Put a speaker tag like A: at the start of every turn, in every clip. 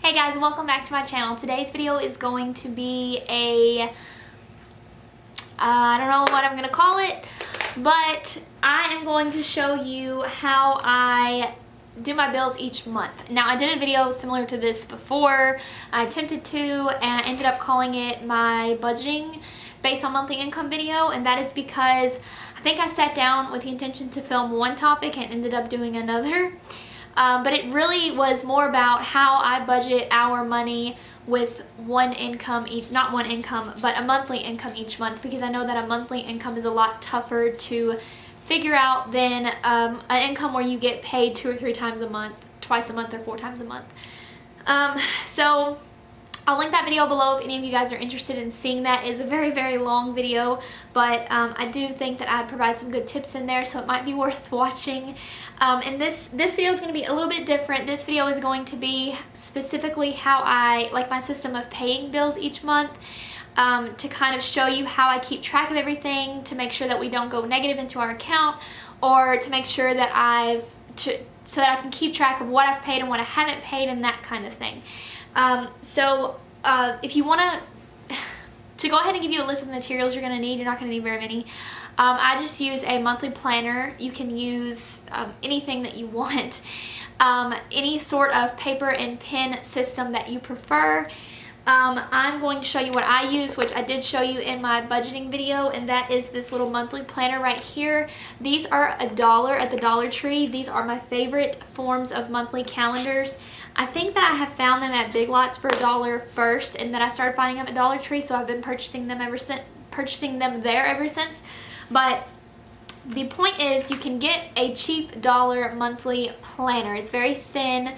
A: Hey guys, welcome back to my channel. Today's video is going to be a, I don't know what I'm going to call it, but I am going to show you how I do my bills each month. Now, I did a video similar to this before. I attempted to, and I ended up calling it my budgeting based on monthly income video, and that is because I think I sat down with the intention to film one topic and ended up doing another. But it really was more about how I budget our money with one income each, not one income, but a monthly income each month, because I know that a monthly income is a lot tougher to figure out than an income where you get paid 2 or 3 times a month, twice a month, or 4 times a month. So I'll link that video below if any of you guys are interested in seeing that. It is a very, very long video, but I do think that I provide some good tips in there, so it might be worth watching. And this video is going to be a little bit different. This video is going to be specifically how I, like my system of paying bills each month, to kind of show you how I keep track of everything, to make sure that we don't go negative into our account, or to make sure that so that I can keep track of what I've paid and what I haven't paid and that kind of thing. If you want to go ahead and give you a list of the materials you're going to need, you're not going to need very many. I just use a monthly planner. You can use anything that you want. Any sort of paper and pen system that you prefer. I'm going to show you what I use, which I did show you in my budgeting video, and that is this little monthly planner right here. These are $1 at the Dollar Tree. These are my favorite forms of monthly calendars. I think that I have found them at Big Lots for $1 first, and then I started finding them at Dollar Tree, so I've been purchasing them there ever since. But the point is, you can get a cheap dollar monthly planner. It's very thin,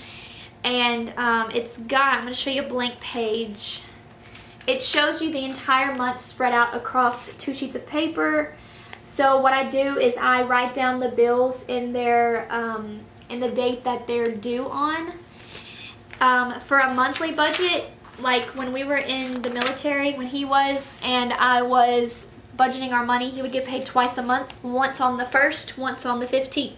A: and I'm going to show you a blank page. It shows you the entire month spread out across 2 sheets of paper. So what I do is I write down the bills in in the date that they're due on. For a monthly budget, like when we were in the military, when he was and I was budgeting our money, he would get paid twice a month, once on the 1st, once on the 15th.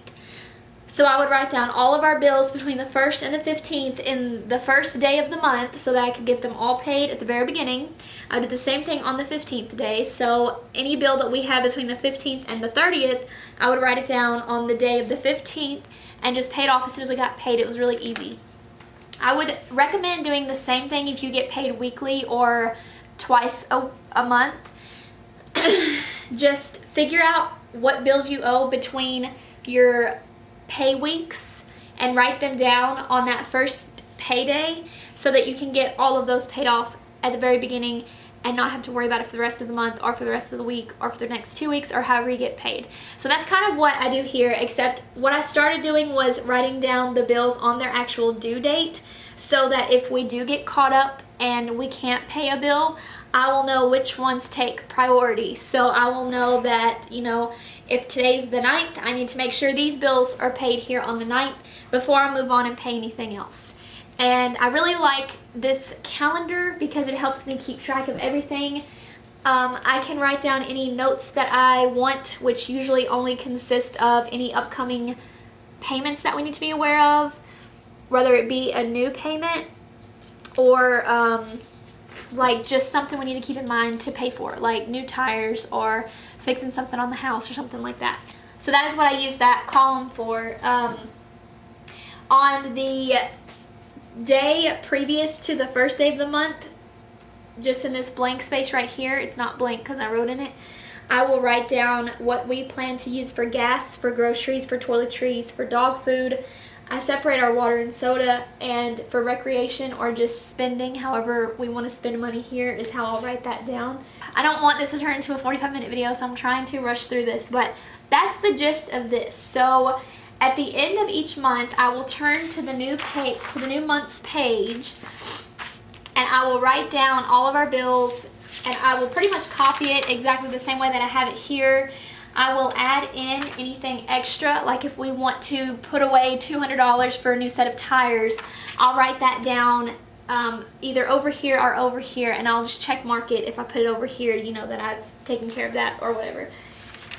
A: So I would write down all of our bills between the 1st and the 15th in the first day of the month so that I could get them all paid at the very beginning. I did the same thing on the 15th day, so any bill that we had between the 15th and the 30th, I would write it down on the day of the 15th and just pay it off as soon as we got paid. It was really easy. I would recommend doing the same thing if you get paid weekly or twice a month. Just figure out what bills you owe between your pay weeks and write them down on that first payday so that you can get all of those paid off at the very beginning and not have to worry about it for the rest of the month or for the rest of the week or for the next 2 weeks or however you get paid. So that's kind of what I do here, except what I started doing was writing down the bills on their actual due date so that if we do get caught up and we can't pay a bill, I will know which ones take priority. So I will know that, you know, if today's the 9th, I need to make sure these bills are paid here on the 9th before I move on and pay anything else. And I really like this calendar because it helps me keep track of everything. I can write down any notes that I want, which usually only consist of any upcoming payments that we need to be aware of, whether it be a new payment or like just something we need to keep in mind to pay for, like new tires or fixing something on the house or something like that. So that is what I use that column for. On the day previous to the first day of the month, just in this blank space right here, it's not blank because I wrote in it, I will write down what we plan to use for gas, for groceries, for toiletries, for dog food. I separate our water and soda, and for recreation or just spending, however we want to spend money here is how I'll write that down. I don't want this to turn into a 45-minute video, so I'm trying to rush through this, but that's the gist of this. So at the end of each month, I will turn to the new month's page, and I will write down all of our bills, and I will pretty much copy it exactly the same way that I have it here. I will add in anything extra, like if we want to put away $200 for a new set of tires, I'll write that down either over here or over here, and I'll just check mark it if I put it over here, you know that I've taken care of that or whatever.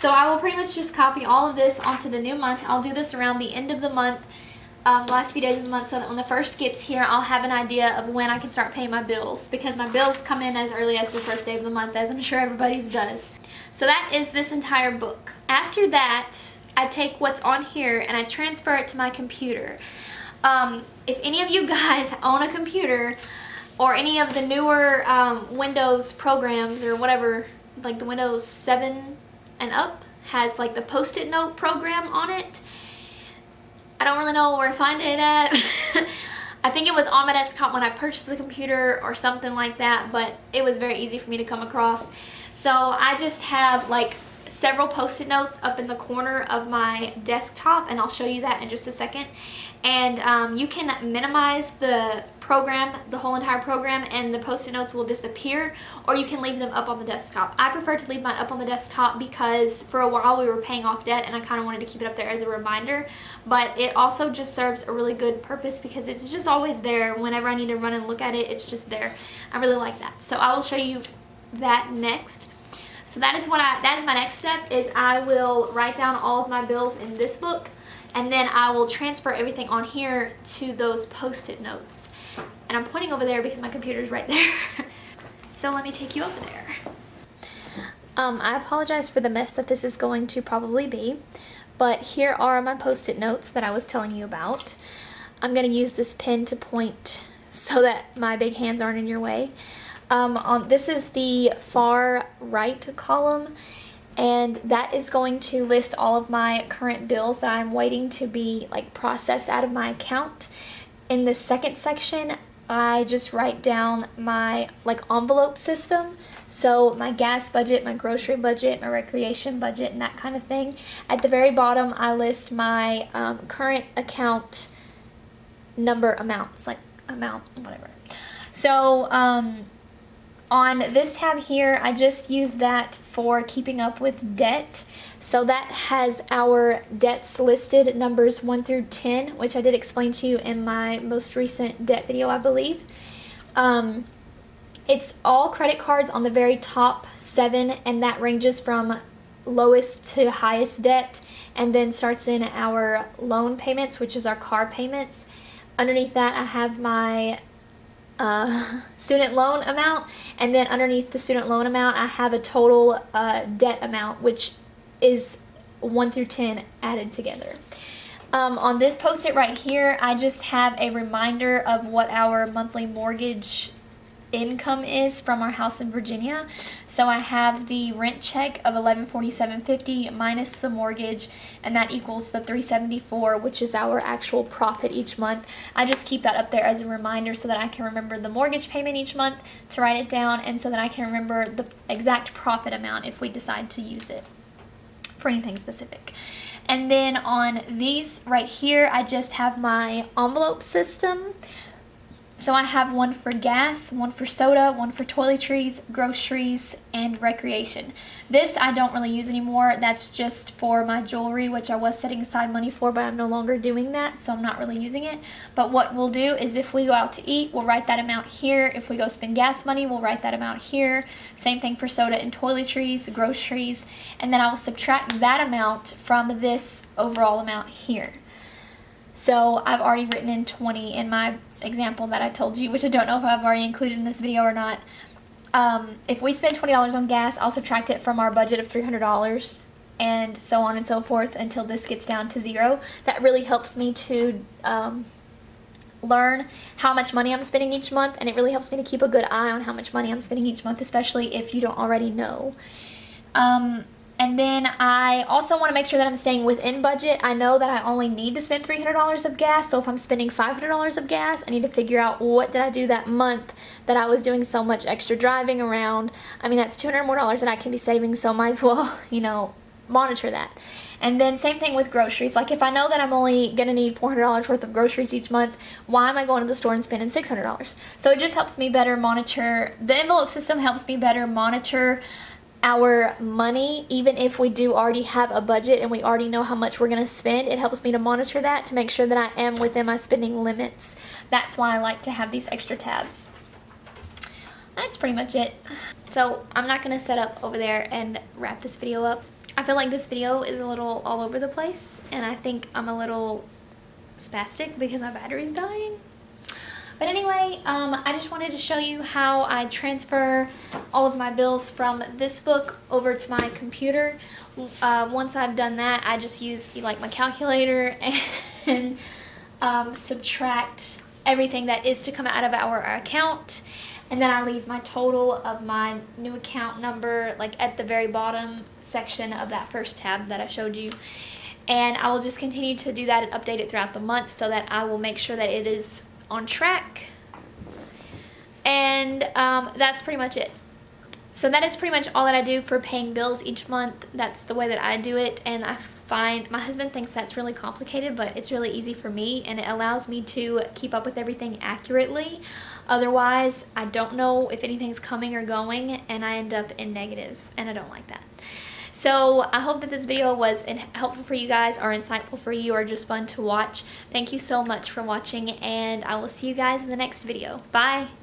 A: So I will pretty much just copy all of this onto the new month. I'll do this around the end of the month. the last few days of the month, so that when the 1st gets here, I'll have an idea of when I can start paying my bills, because my bills come in as early as the 1st day of the month, as I'm sure everybody's does. So that is this entire book. After that, I take what's on here and I transfer it to my computer. If any of you guys own a computer or any of the newer Windows programs or whatever, like the Windows 7 and up has like the Post-it note program on it. I don't really know where to find it at. I think it was on my desktop when I purchased the computer or something like that, but it was very easy for me to come across. So I just have like several Post-it notes up in the corner of my desktop, and I'll show you that in just a second. And you can minimize the program, the whole entire program, and the Post-it notes will disappear, or you can leave them up on the desktop. I prefer to leave mine up on the desktop because for a while we were paying off debt and I kind of wanted to keep it up there as a reminder, but it also just serves a really good purpose because it's just always there. Whenever I need to run and look at it, it's just there. I really like that. So I will show you that next. So that is my next step, is I will write down all of my bills in this book, and then I will transfer everything on here to those Post-it notes. And I'm pointing over there because my computer's right there. So let me take you over there. I apologize for the mess that this is going to probably be, but here are my Post-it notes that I was telling you about. I'm going to use this pen to point so that my big hands aren't in your way. This is the far right column, and that is going to list all of my current bills that I'm waiting to be like processed out of my account. In the second section, I just write down my like envelope system, so my gas budget, my grocery budget, my recreation budget, and that kind of thing. At the very bottom, I list my current account number amounts, like amount, whatever. So on this tab here, I just use that for keeping up with debt. So that has our debts listed, numbers 1 through 10, which I did explain to you in my most recent debt video, I believe. It's all credit cards on the very top 7, and that ranges from lowest to highest debt, and then starts in our loan payments, which is our car payments. Underneath that, I have my student loan amount, and then underneath the student loan amount I have a total debt amount, which is 1 through 10 added together. On this Post-it right here, I just have a reminder of what our monthly mortgage income is from our house in Virginia. So I have the rent check of $1147.50 minus the mortgage, and that equals the $374, which is our actual profit each month. I just keep that up there as a reminder so that I can remember the mortgage payment each month to write it down, and so that I can remember the exact profit amount if we decide to use it for anything specific. And then on these right here, I just have my envelope system. So I have one for gas, one for soda, one for toiletries, groceries, and recreation. This I don't really use anymore. That's just for my jewelry, which I was setting aside money for, but I'm no longer doing that, so I'm not really using it. But what we'll do is if we go out to eat, we'll write that amount here. If we go spend gas money, we'll write that amount here. Same thing for soda and toiletries, groceries, and then I will subtract that amount from this overall amount here. So I've already written in 20 in my example that I told you, which I don't know if I've already included in this video or not. If we spend $20 on gas, I'll subtract it from our budget of $300, and so on and so forth until this gets down to 0. That really helps me to learn how much money I'm spending each month, and it really helps me to keep a good eye on how much money I'm spending each month, especially if you don't already know. And then I also want to make sure that I'm staying within budget. I know that I only need to spend $300 of gas, so if I'm spending $500 of gas, I need to figure out what did I do that month that I was doing so much extra driving around. I mean, that's $200 more that I can be saving, so might as well, you know, monitor that. And then same thing with groceries. Like if I know that I'm only going to need $400 worth of groceries each month, why am I going to the store and spending $600? So it just helps me better monitor. The envelope system helps me better monitor our money. Even if we do already have a budget and we already know how much we're going to spend, it helps me to monitor that to make sure that I am within my spending limits. That's why I like to have these extra tabs. That's pretty much it. So I'm not going to set up over there and wrap this video up. I feel like this video is a little all over the place, and I think I'm a little spastic because my battery's dying. But anyway, I just wanted to show you how I transfer all of my bills from this book over to my computer. Once I've done that, I just use like my calculator and subtract everything that is to come out of our account, and then I leave my total of my new account number like at the very bottom section of that first tab that I showed you. And I will just continue to do that and update it throughout the month so that I will make sure that it is on track. And that's pretty much it. So that is pretty much all that I do for paying bills each month. That's the way that I do it, and I find my husband thinks that's really complicated, but it's really easy for me, and it allows me to keep up with everything accurately. Otherwise, I don't know if anything's coming or going, and I end up in negative, and I don't like that. So I hope that this video was helpful for you guys, or insightful for you, or just fun to watch. Thank you so much for watching, and I will see you guys in the next video. Bye!